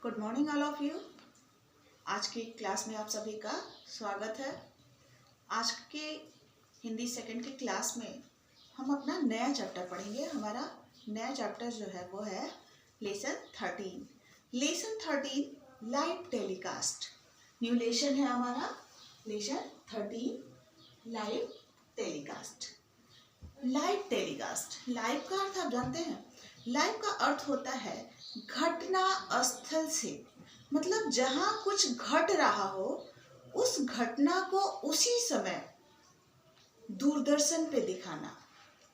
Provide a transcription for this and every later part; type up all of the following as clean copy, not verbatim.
Good morning all of you. आज की class में आप सभी का स्वागत है। आज के हिंदी सेकंड की क्लास में हम अपना नया चैप्टर पढ़ेंगे। हमारा नया चैप्टर जो है वो है lesson 13। Lesson 13 live telecast. New lesson है हमारा lesson 13 live telecast. Live telecast, live का अर्थ आप जानते हैं। लाइव का अर्थ होता है घटना स्थल से, मतलब जहां कुछ घट रहा हो उस घटना को उसी समय दूरदर्शन पे दिखाना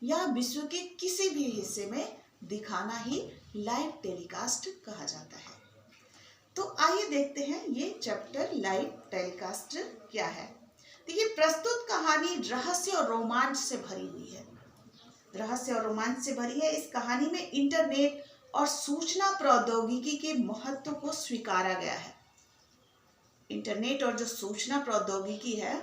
या विश्व के किसी भी हिस्से में दिखाना ही लाइव टेलीकास्ट कहा जाता है। तो आइए देखते हैं ये चैप्टर लाइव टेलीकास्ट क्या है। देखिए, प्रस्तुत कहानी रहस्य और रोमांच से भरी हुई है। रहस्य और रोमांच से भरी है। इस कहानी में इंटरनेट और सूचना प्रौद्योगिकी के महत्व को स्वीकारा गया है। इंटरनेट और जो सूचना प्रौद्योगिकी है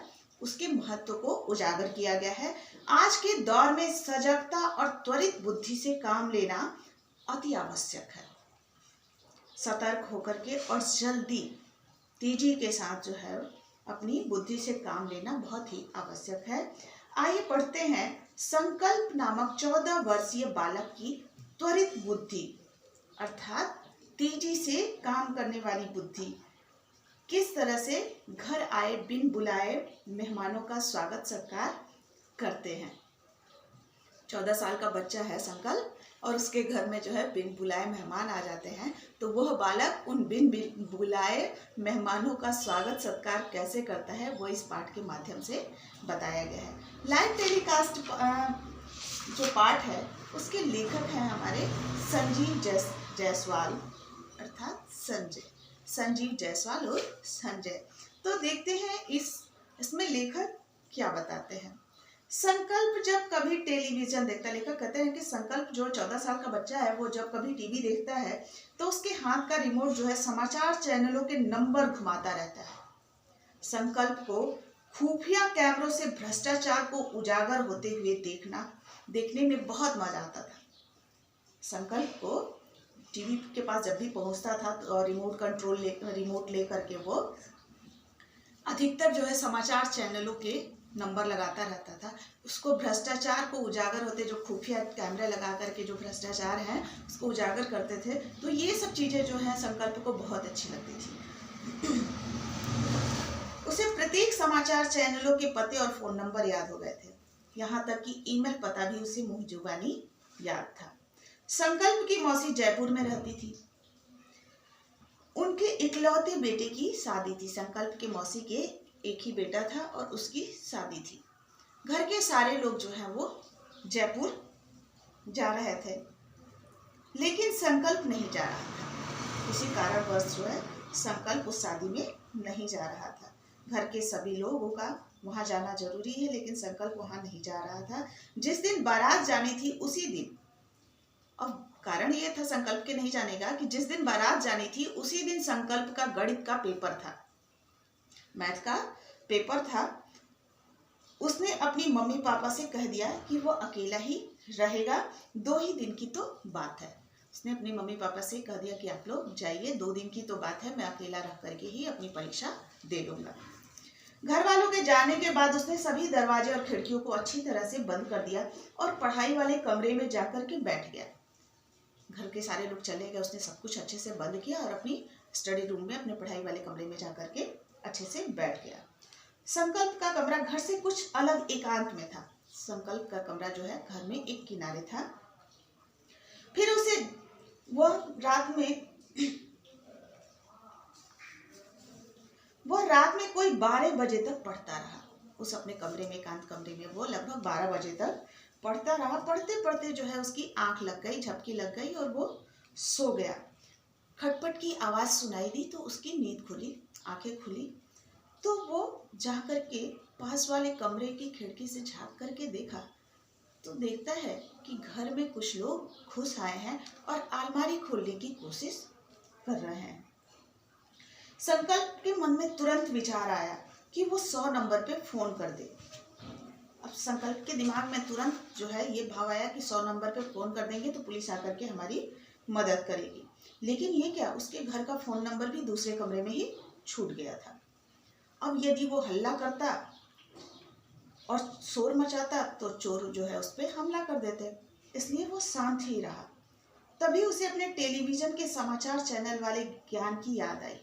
उसके महत्व को उजागर किया गया है। आज के दौर में सजगता और त्वरित बुद्धि से काम लेना अति आवश्यक है। सतर्क होकर के और जल्दी तेजी के साथ जो है अपनी बुद्धि से काम लेना बहुत ही आवश्यक है। आइए पढ़ते हैं। संकल्प नामक 14 वर्षीय बालक की त्वरित बुद्धि अर्थात तेजी से काम करने वाली बुद्धि किस तरह से घर आए बिन बुलाए मेहमानों का स्वागत सत्कार करते हैं। 14 साल का बच्चा है संकल्प, और उसके घर में जो है बिन बुलाए मेहमान आ जाते हैं, तो वह बालक उन बिन बुलाए मेहमानों का स्वागत सत्कार कैसे करता है वो इस पाठ के माध्यम से बताया गया है। लाइव टेलीकास्ट जो पाठ है उसके लेखक हैं हमारे संजीव जायसवाल अर्थात संजीव जायसवाल और संजय। तो देखते हैं इसमें लेखक क्या बताते हैं। संकल्प जब कभी टेलीविजन देखता, लेखक कहते हैं कि संकल्प जो 14 साल का बच्चा है वो जब कभी टीवी देखता है तो उसके हाथ का रिमोट जो है समाचार चैनलों के नंबर घुमाता रहता है। संकल्प को खुफिया कैमरों से भ्रष्टाचार को उजागर होते हुए देखने में बहुत मजा आता था। संकल्प को टीवी के पास जब भी पहुंचता था तो रिमोट ले करके वो अधिकतर जो है समाचार चैनलों के नंबर लगाता रहता था। उसको भ्रष्टाचार को उजागर होते, जो खुफिया कैमरे लगा करके जो भ्रष्टाचार है उसको उजागर करते थे। तो ये सब चीज़ें जो हैं संकल्प को बहुत अच्छी लगती थी। उसे प्रत्येक समाचार चैनलों के पते और फोन नंबर याद हो गए थे, यहाँ तक कि ईमेल पता भी उसे मुंह जुबानी याद था। संकल्प की मौसी जयपुर में रहती थी। उनके इकलौते बेटे की शादी थी। संकल्प के मौसी के एक ही बेटा था और उसकी शादी थी। घर के सारे लोग जो हैं वो जयपुर जा रहे थे, लेकिन संकल्प नहीं जा रहा था। इसी कारणवश जो है संकल्प उस शादी में नहीं जा रहा था। घर के सभी लोगों का वहां जाना जरूरी है, लेकिन संकल्प वहां नहीं जा रहा था। जिस दिन बारात जानी थी उसी दिन, अब कारण ये था संकल्प के नहीं जाने का कि जिस दिन बारात जानी थी उसी दिन संकल्प का गणित का पेपर था, मैथ का पेपर था। उसने अपनी मम्मी पापा से कह दिया कि वो अकेला ही रहेगा। 2 ही दिन की तो बात है। उसने अपनी मम्मी पापा से कह दिया कि आप लोग जाइए, 2 दिन की तो बात है, मैं अकेला रह करके ही अपनी परीक्षा दे लूंगा। घर वालों के जाने के बाद उसने सभी दरवाजे और खिड़कियों को अच्छी तरह से बंद कर दिया और पढ़ाई वाले कमरे में जाकर के बैठ गया। घर के सारे लोग चले गए, उसने सब कुछ अच्छे से बंद किया और अपनी स्टडी रूम में अपने पढ़ाई वाले कमरे में जाकर के अच्छे से बैठ गया। संकल्प का कमरा घर से कुछ अलग एकांत में था। संकल्प का कमरा जो है घर में एक किनारे था। फिर उसे वह रात में कोई 12 बजे तक पढ़ता रहा। उस अपने कमरे में, एकांत कमरे में वो लगभग 12 बजे तक पढ़ता रहा। पढ़ते पढ़ते जो है उसकी आंख लग गई, झपकी लग गई और वो सो गया। खटपट की आवाज सुनाई दी तो उसकी नींद खुली, आंखें खुली। तो वो जाकर के पास वाले कमरे की खिड़की से झांक करके देखा तो देखता है कि घर में कुछ लोग घुस आए हैं और अलमारी खोलने की कोशिश कर रहे हैं। संकल्प के मन में तुरंत विचार आया कि वो 100 नंबर पे फोन कर दे। अब संकल्प के दिमाग में तुरंत जो है ये भाव आया कि 100 नंबर पे फोन कर देंगे तो पुलिस आकर के हमारी मदद करेगी। लेकिन ये क्या, उसके घर का फ़ोन नंबर भी दूसरे कमरे में ही छूट गया था। अब यदि वो हल्ला करता और शोर मचाता तो चोर जो है उस पर हमला कर देते, इसलिए वो शांत ही रहा। तभी उसे अपने टेलीविज़न के समाचार चैनल वाले ज्ञान की याद आई,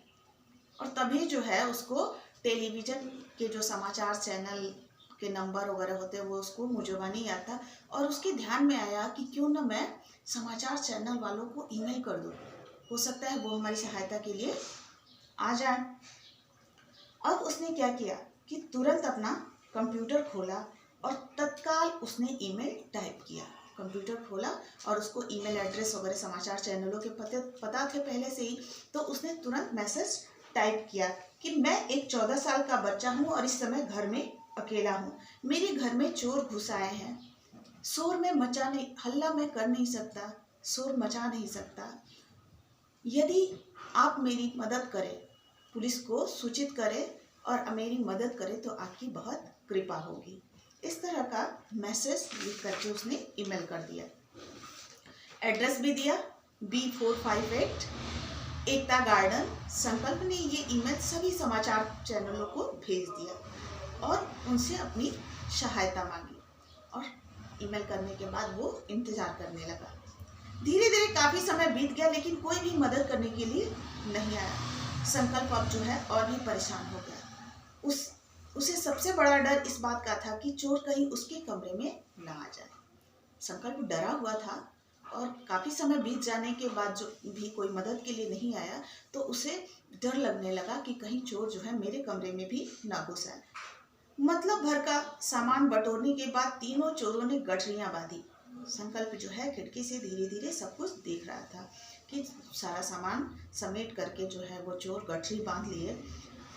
और तभी जो है उसको टेलीविज़न के जो समाचार चैनल के नंबर वगैरह होते हैं वो उसको मुजबानी याद था, और उसके ध्यान में आया कि क्यों ना मैं समाचार चैनल वालों को ईमेल कर दूँ, हो सकता है वो हमारी सहायता के लिए आ जाए। अब उसने क्या किया कि तुरंत अपना कंप्यूटर खोला और तत्काल उसने ईमेल टाइप किया। कंप्यूटर खोला और उसको ईमेल एड्रेस वगैरह समाचार चैनलों के पता थे पहले से ही, तो उसने तुरंत मैसेज टाइप किया कि मैं एक 14 साल का बच्चा हूँ और इस समय घर में अकेला हूँ। मेरे घर में चोर घुस आए हैं। हल्ला मैं कर नहीं सकता, शोर मचा नहीं सकता। यदि आप मेरी मदद करें, पुलिस को सूचित करें और मेरी मदद करें तो आपकी बहुत कृपा होगी। इस तरह का मैसेज लिख करके उसने ईमेल कर दिया। एड्रेस भी दिया, B458 एकता गार्डन। संकल्प ने ये ईमेल सभी समाचार चैनलों को भेज दिया और उनसे अपनी सहायता मांगी, और ईमेल करने के बाद वो इंतजार करने लगा। धीरे धीरे काफ़ी समय बीत गया लेकिन कोई भी मदद करने के लिए नहीं आया। संकल्प अब जो है और भी परेशान हो गया। उसे सबसे बड़ा डर इस बात का था कि चोर कहीं उसके कमरे में ना आ जाए। संकल्प डरा हुआ था, और काफ़ी समय बीत जाने के बाद जो भी कोई मदद के लिए नहीं आया तो उसे डर लगने लगा कि कहीं चोर जो है मेरे कमरे में भी ना घुस आए। मतलब भर का सामान बटोरने के बाद तीनों चोरों ने गठरियाँ बांधी। संकल्प जो है खिड़की से धीरे धीरे सब कुछ देख रहा था कि सारा सामान समेट करके जो है वो चोर गठरी बांध लिए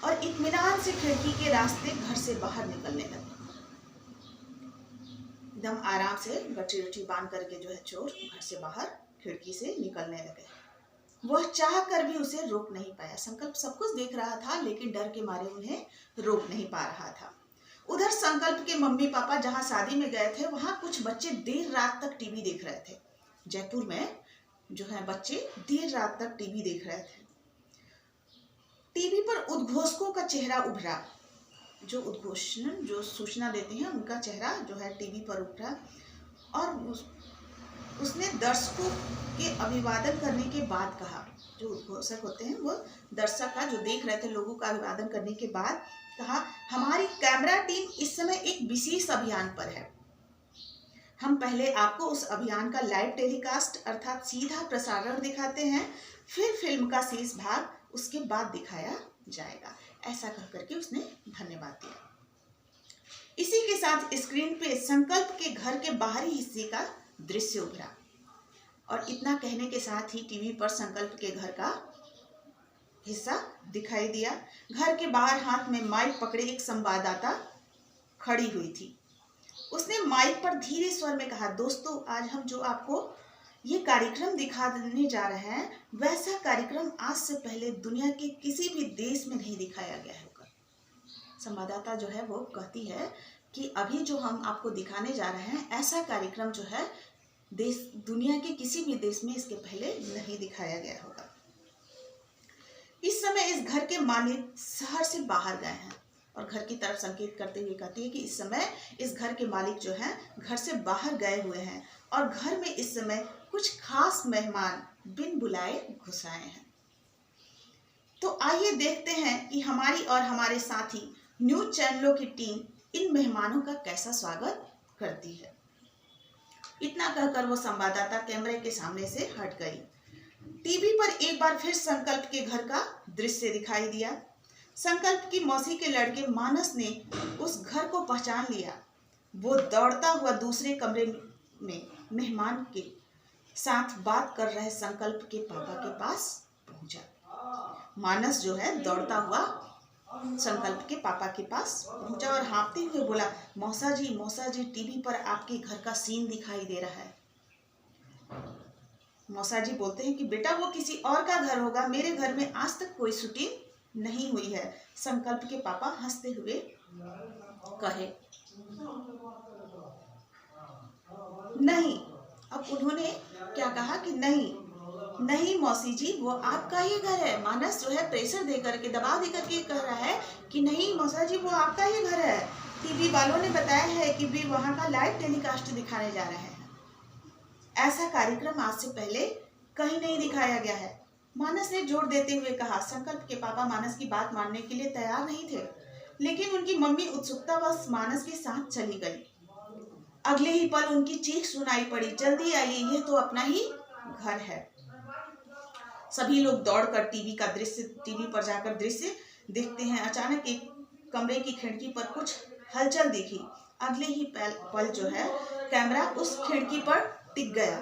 और इत्मीनान से खिड़की के रास्ते घर से बाहर निकलने लगे। एकदम आराम से गठरी बांध करके जो है चोर घर से बाहर खिड़की से निकलने लगे। वह चाह कर भी उसे रोक नहीं पाया। संकल्प सब कुछ देख रहा था लेकिन डर के मारे उन्हें रोक नहीं पा रहा था। उधर संकल्प के मम्मी पापा जहाँ शादी में गए थे वहाँ कुछ बच्चे देर रात तक टीवी देख रहे थे। जयपुर में जो है बच्चे देर रात तक टीवी देख रहे थे। टीवी पर उद्घोषकों का चेहरा उभरा। जो सूचना देते हैं उनका चेहरा जो है टीवी पर उभरा, और उसने दर्शकों के अभिवादन करने के बाद कहा, जो उद्घोषक होते हैं वो दर्शक का जो देख रहे थे लोगों का अभिवादन करने के बाद कहा, हमारी कैमरा टीम इस समय एक विशेष अभियान पर है। हम पहले आपको उस अभियान का लाइव टेलीकास्ट अर्थात सीधा प्रसारण दिखाते हैं, फिर फिल्म का शेष भाग उसके बाद दिखाया जाएगा। ऐसा कह करके उसने धन्यवाद दिया। इसी के साथ स्क्रीन पे संकल्प के घर के बाहरी हिस्से का दृश्य उभरा, और इतना कहने के साथ ही टीवी पर संकल्प के घर का हिस्सा दिखाई दिया। घर के बाहर हाथ में माइक पकड़े एक संवाददाता खड़ी हुई थी। उसने माइक पर धीरे स्वर में कहा, दोस्तों, आज हम जो आपको ये कार्यक्रम दिखाने जा रहे हैं वैसा कार्यक्रम आज से पहले दुनिया के किसी भी देश में नहीं दिखाया गया होगा। संवाददाता जो है वो कहती है कि अभी जो हम आपको दिखाने जा रहे हैं ऐसा कार्यक्रम जो है दुनिया के किसी भी देश में इसके पहले नहीं दिखाया गया होगा। इस समय इस घर के मालिक शहर से बाहर गए हैं, और घर की तरफ संकेत करते हुए कहती है कि इस समय इस घर के मालिक जो हैं घर से बाहर गए हुए हैं और घर में इस समय कुछ खास मेहमान बिन बुलाए घुस आए हैं। तो आइए देखते हैं कि हमारी और हमारे साथी न्यूज चैनलों की टीम इन मेहमानों का कैसा स्वागत करती है। इतना कहकर वो संवाददाता कैमरे के सामने से हट गई। टीवी पर एक बार फिर संकल्प के घर का दृश्य दिखाई दिया। संकल्प की मौसी के लड़के मानस ने उस घर को पहचान लिया। वो दौड़ता हुआ दूसरे कमरे में मेहमान के साथ बात कर रहे संकल्प के पापा के पास पहुंचा। मानस जो है दौड़ता हुआ संकल्प के पापा के पास पहुंचा और हाँफते हुए बोला, मौसा जी, टीवी पर आपके घर का सीन दिखाई दे रहा है। मौसा जी बोलते हैं कि बेटा वो किसी और का घर होगा, मेरे घर में आज तक कोई शूटिंग नहीं हुई है। संकल्प के पापा हंसते हुए कहे, नहीं। अब उन्होंने क्या कहा कि नहीं, नहीं मौसी जी, वो आपका ही घर है। मानस जो है प्रेशर दे करके, दबाव दे करके कह रहा है कि नहीं मौसा जी, वो आपका ही घर है। टीवी वालों ने बताया है कि भी वहाँ का लाइव टेलीकास्ट दिखाने जा रहे हैं। ऐसा कार्यक्रम आज से पहले कहीं नहीं दिखाया गया है, मानस ने जोर देते हुए कहा। संकल्प के पापा मानस की बात मानने के लिए तैयार नहीं थे, लेकिन उनकी मम्मी उत्सुकतावश मानस के साथ चली गई। अगले ही पल उनकी चीख सुनाई पड़ी, जल्दी आइए, यह तो अपना ही घर है। सभी लोग दौड़कर टीवी पर जाकर दृश्य देखते हैं। अचानक एक कमरे की खिड़की पर कुछ हलचल दिखी। अगले ही पल जो है कैमरा उस खिड़की पर टिक गया।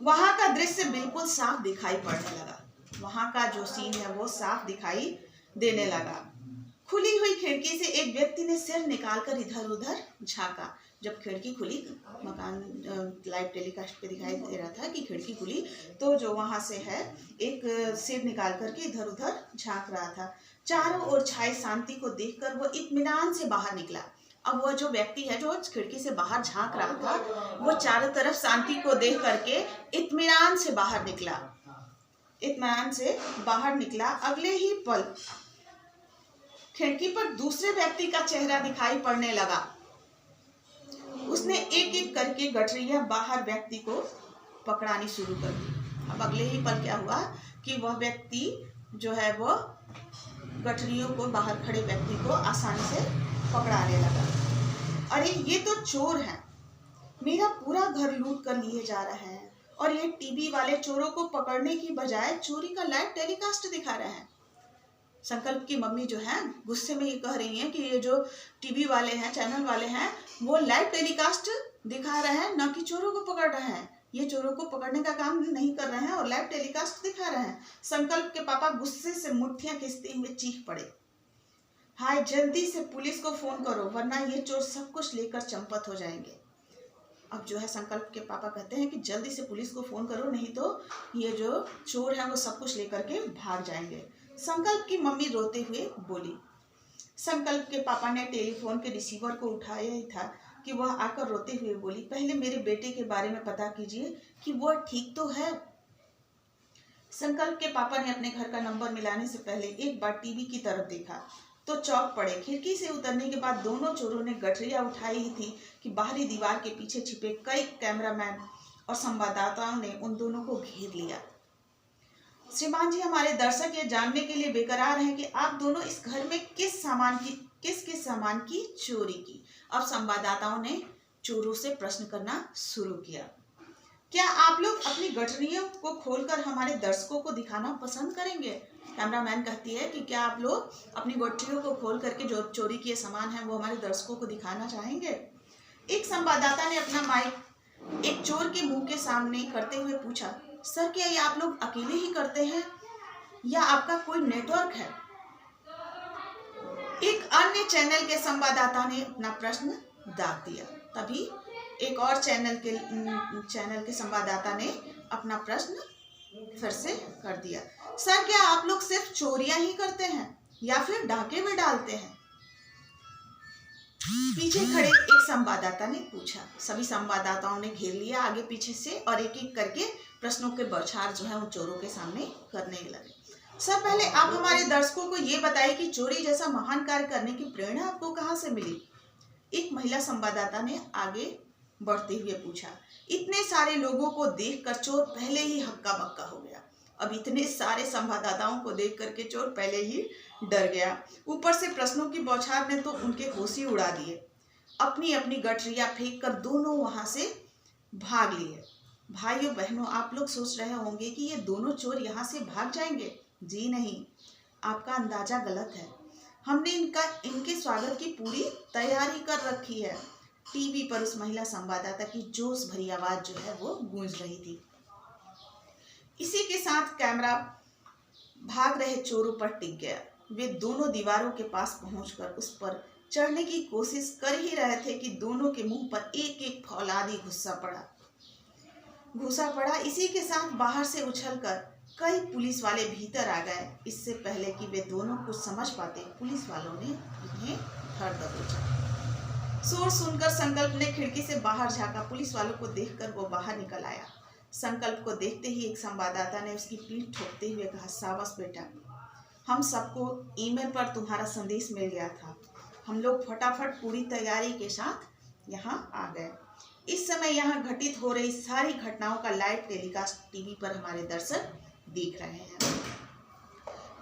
वहां का दृश्य बिल्कुल साफ दिखाई पड़ने लगा। वहां का जो सीन है वो साफ दिखाई देने लगा। खुली हुई खिड़की से एक व्यक्ति ने सिर निकालकर इधर उधर झांका। जब खिड़की खुली, मकान लाइव टेलीकास्ट पे दिखाई दे रहा था कि खिड़की खुली, तो जो वहां से है एक सिर निकाल करके इधर उधर झांक रहा था। चारों ओर छाई शांति को देखकर वो इत्मीनान से बाहर निकला। अब वह जो व्यक्ति है जो खिड़की से बाहर झांक रहा था, वो चारों तरफ शांति को देख करके इत्मीनान से बाहर निकला। अगले ही पल खिड़की पर दूसरे व्यक्ति का चेहरा दिखाई पड़ने लगा। उसने एक एक करके गठरियां बाहर व्यक्ति को पकड़ानी शुरू कर दी। अब अगले ही पल क्या हुआ कि वह व्यक्ति जो है वो गठरियों को, बाहर खड़े व्यक्ति को आसानी से पकड़ाने लगा। अरे ये तो चोर हैं, मेरा पूरा घर लूट कर लिए जा रहे हैं, और ये टीवी वाले चोरों को पकड़ने की बजाय चोरी का लाइव टेलीकास्ट दिखा रहे हैं। संकल्प की मम्मी जो है गुस्से में ये कह रही हैं कि ये जो टीवी वाले हैं, चैनल वाले हैं, वो लाइव टेलीकास्ट दिखा रहे हैं, न कि चोरों को पकड़ रहे हैं। ये चोरों को पकड़ने का काम नहीं कर रहे हैं और लाइव टेलीकास्ट दिखा रहे हैं। संकल्प के पापा गुस्से से मुट्ठियां खींचते हुए चीख पड़े, हाय जल्दी से पुलिस को फोन करो, वरना ये चोर सब कुछ लेकर चंपत हो जाएंगे। अब जो है संकल्प के पापा कहते हैं कि जल्दी से पुलिस को फोन करो, नहीं तो ये जो चोर हैं वो सब कुछ लेकर के भाग जाएंगे। संकल्प की मम्मी रोते हुए बोली। संकल्प के पापा ने टेलीफोन के रिसीवर को उठाया ही था कि वह आकर रोते हुए बोली, पहले मेरे बेटे के बारे में पता कीजिए कि वह ठीक तो है। संकल्प के पापा ने अपने घर का नंबर मिलाने से पहले एक बार टीवी की तरफ देखा तो चौंक पड़े। खिड़की से उतरने के बाद दोनों चोरों ने गठरियां उठाई ही थी कि बाहरी दीवार के पीछे छिपे कई कैमरामैन और संवाददाताओं ने उन दोनों को घेर लिया। श्रीमान जी, हमारे दर्शक ये जानने के लिए बेकरार हैं कि आप दोनों इस घर में किस सामान की चोरी की। अब संवाददाताओं ने चोरों से प्रश्न करना शुरू किया। क्या आप लोग अपनी गठरियों को खोलकर हमारे दर्शकों को दिखाना पसंद करेंगे? कैमरामैन कहती है कि क्या आप लोग अपनी गठरियों को खोल करके जो चोरी किए सामान है वो हमारे दर्शकों को दिखाना चाहेंगे? एक संवाददाता ने अपना माइक एक चोर के मुंह के सामने करते हुए पूछा, सर क्या ये आप लोग अकेले ही करते हैं या आपका कोई नेटवर्क है? एक अन्य चैनल के संवाददाता ने अपना प्रश्न दाग दिया। तभी एक और चैनल के संवाददाता ने अपना प्रश्न फिर से कर दिया, सर क्या आप लोग सिर्फ चोरियां ही करते हैं या फिर डाके में डालते हैं? पीछे खड़े एक संवाददाता ने पूछा। सभी संवाददाताओं ने घेर लिया आगे पीछे से और एक एक करके प्रश्नों के बौछार जो है उन चोरों के सामने करने लगे। सर पहले आप हमारे दर्शकों को ये बताइए कि चोरी जैसा महान कार्य करने की प्रेरणा आपको कहाँ से मिली? एक महिला संवाददाता ने आगे बढ़ते हुए पूछा। इतने सारे लोगों को देखकर चोर पहले ही हक्का बक्का हो गया। अब इतने सारे संवाददाताओं को देख करके चोर पहले ही डर गया। ऊपर से प्रश्नों की बौछार ने तो उनके होश ही उड़ा दिए। अपनी अपनी गठरियां फेंक कर दोनों वहां से भाग लिए। भाइयों बहनों, आप लोग सोच रहे होंगे कि ये दोनों चोर यहाँ से भाग जाएंगे। जी नहीं, आपका अंदाजा गलत है। हमने इनके स्वागत की पूरी तैयारी कर रखी है। टीवी पर उस महिला संवाददाता की जोश भरी आवाज जो है वो गूंज रही थी। इसी के साथ कैमरा भाग रहे चोरों पर टिक गया। वे दोनों दीवारों के पास पहुंचकर उस पर चढ़ने की कोशिश कर ही रहे थे कि दोनों के मुंह पर एक एक फौलादी घुसा पड़ा। इसी के साथ बाहर से उछलकर कई पुलिस वाले भीतर आ गए। इससे पहले कि वे दोनों कुछ समझ पाते, पुलिस वालों ने उन्हें धर दबोचा। शोर सुनकर संकल्प ने खिड़की से बाहर झांका। पुलिस वालों को देखकर वो बाहर निकल आया। संकल्प को देखते ही एक संवाददाता ने उसकी पीठ ठोकते हुए कहा, शाबाश बेटा, हम सबको ईमेल पर तुम्हारा संदेश मिल गया था। हम लोग फटाफट पूरी तैयारी के साथ यहाँ आ गए। इस समय यहाँ घटित हो रही सारी घटनाओं का लाइव टेलीकास्ट टीवी पर हमारे दर्शक देख रहे हैं।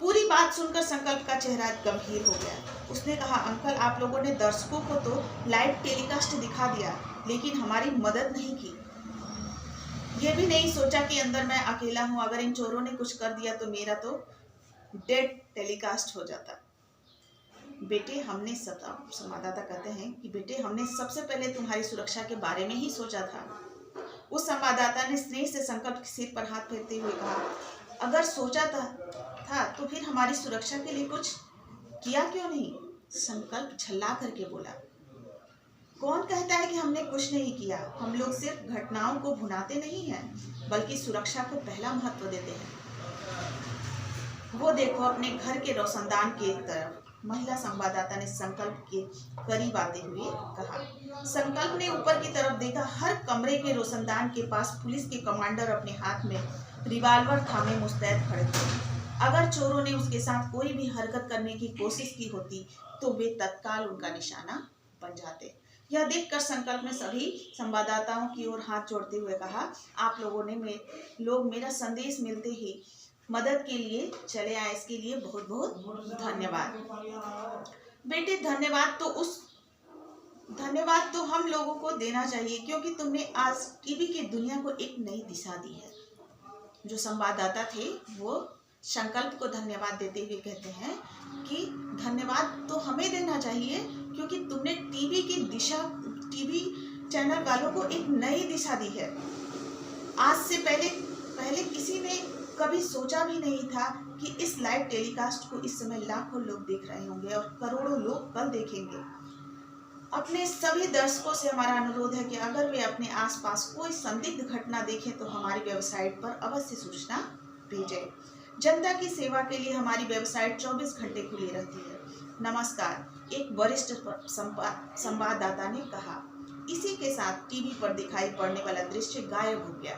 पूरी बात सुनकर संकल्प का चेहरा गंभीर हो गया। उसने कहा, अंकल, आप लोगों ने दर्शकों को तो लाइव टेलीकास्ट दिखा दिया, लेकिन हमारी मदद नहीं की। ये भी नहीं सोचा कि अंदर मैं अकेला हूँ। अगर इन चोरों ने कुछ कर दिया तो मेरा तो डेड टेलीकास्ट हो जाता। बेटे, हमने संवाददाता कहते हैं कि बेटे, हमने सबसे पहले तुम्हारी सुरक्षा के बारे में ही सोचा था। उस संवाददाता ने स्नेह से संकल्प के सिर पर हाथ फेरते हुए कहा, अगर सोचा था तो फिर हमारी सुरक्षा के लिए कुछ किया क्यों नहीं? संकल्प झल्ला करके बोला, कौन कहता है कि हमने कुछ नहीं किया? हम लोग सिर्फ घटनाओं को भुनाते नहीं हैं, बल्कि सुरक्षा को पहला महत्व देते हैं। वो देखो अपने घर के रोशनदान की तरफ। महिला संवाददाता ने संकल्प के करीब आते हुए कहा। संकल्प ने ऊपर की तरफ देखा। हर कमरे के रोशनदान के पास पुलिस के कमांडर अपने हाथ में रिवाल्वर थामे मुस्तैद खड़े थे। अगर चोरों ने उसके साथ कोई भी हरकत करने की कोशिश की होती तो वे तत्काल उनका निशाना बन जाते। यह देखकर संकल्प ने सभी संवाददाताओं की ओर हाथ जोड़ते हुए कहा, आप लोगों ने लोग मेरा संदेश मिलते ही मदद के लिए चले आए, इसके लिए बहुत बहुत धन्यवाद। बेटे, धन्यवाद तो हम लोगों को देना चाहिए, क्योंकि तुमने आज टीवी की दुनिया को एक नई दिशा दी है। जो संवाददाता थे वो संकल्प को धन्यवाद देते हुए कहते हैं कि धन्यवाद तो हमें देना चाहिए, क्योंकि तुमने टीवी चैनल वालों को एक नई दिशा दी है। आज से पहले किसी ने कभी सोचा भी नहीं था कि इस लाइव टेलीकास्ट को इस समय लाखों लोग देख रहे होंगे और करोड़ों लोग कल देखेंगे। अपने सभी दर्शकों से हमारा अनुरोध है कि अगर वे अपने आसपास कोई संदिग्ध घटना देखें तो हमारी वेबसाइट पर अवश्य सूचना भेजें। जनता की सेवा के लिए हमारी वेबसाइट 24 घंटे खुली रहती है। नमस्कार, एक वरिष्ठ संवाददाता ने कहा। इसी के साथ टीवी पर दिखाई पड़ने वाला दृश्य गायब हो गया।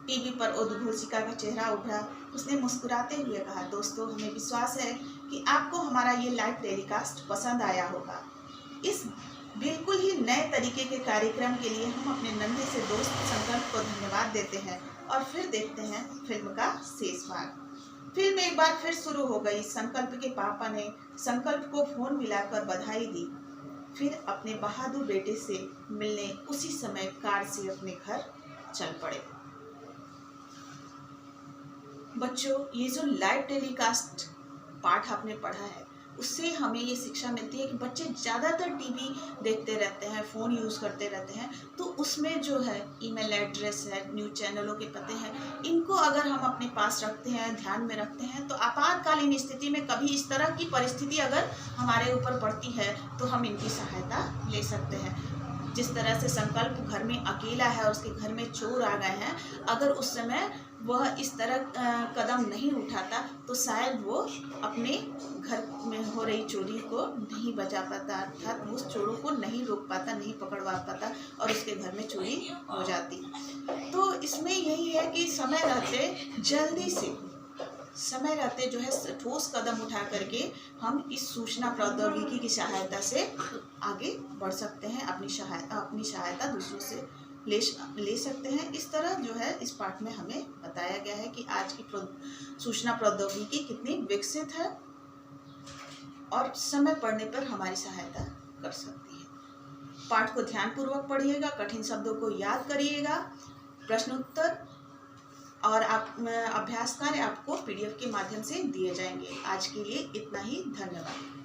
टीवी पर उद्घोषिका का चेहरा उभरा। उसने मुस्कुराते हुए कहा, दोस्तों, हमें विश्वास है कि आपको हमारा ये लाइव टेलीकास्ट पसंद आया होगा। इस बिल्कुल ही नए तरीके के कार्यक्रम के लिए हम अपने नन्हे से दोस्त संकल्प को धन्यवाद देते हैं और फिर देखते हैं फिल्म का शेष भाग। फिल्म एक बार फिर शुरू हो गई। संकल्प के पापा ने संकल्प को फोन मिलाकर बधाई दी, फिर अपने बहादुर बेटे से मिलने उसी समय कार से अपने घर चल पड़े। बच्चों, ये जो लाइव टेलीकास्ट पाठ आपने पढ़ा है, उससे हमें ये शिक्षा मिलती है कि बच्चे ज़्यादातर टीवी देखते रहते हैं, फ़ोन यूज़ करते रहते हैं, तो उसमें जो है ईमेल एड्रेस है, न्यूज़ चैनलों के पते हैं, इनको अगर हम अपने पास रखते हैं, ध्यान में रखते हैं, तो आपातकालीन स्थिति में कभी इस तरह की परिस्थिति अगर हमारे ऊपर पड़ती है तो हम इनकी सहायता ले सकते हैं। जिस तरह से संकल्प घर में अकेला है और उसके घर में चोर आ गए हैं, अगर उस समय वह इस तरह कदम नहीं उठाता तो शायद वो अपने घर में हो रही चोरी को नहीं बचा पाता, अर्थात उस चोरों को नहीं रोक पाता, नहीं पकड़वा पाता और उसके घर में चोरी हो जाती। तो इसमें यही है कि समय रहते जल्दी से जो है ठोस कदम उठा करके हम इस सूचना प्रौद्योगिकी की सहायता से आगे बढ़ सकते हैं, अपनी सहायता दूसरों से ले सकते हैं। इस तरह जो है इस पाठ में हमें बताया गया है कि आज की सूचना प्रौद्योगिकी कितनी विकसित है और समय पड़ने पर हमारी सहायता कर सकती है। पाठ को ध्यानपूर्वक पढ़िएगा, कठिन शब्दों को याद करिएगा, प्रश्नोत्तर और अभ्यास कार्य आपको PDF के माध्यम से दिए जाएंगे। आज के लिए इतना ही, धन्यवाद।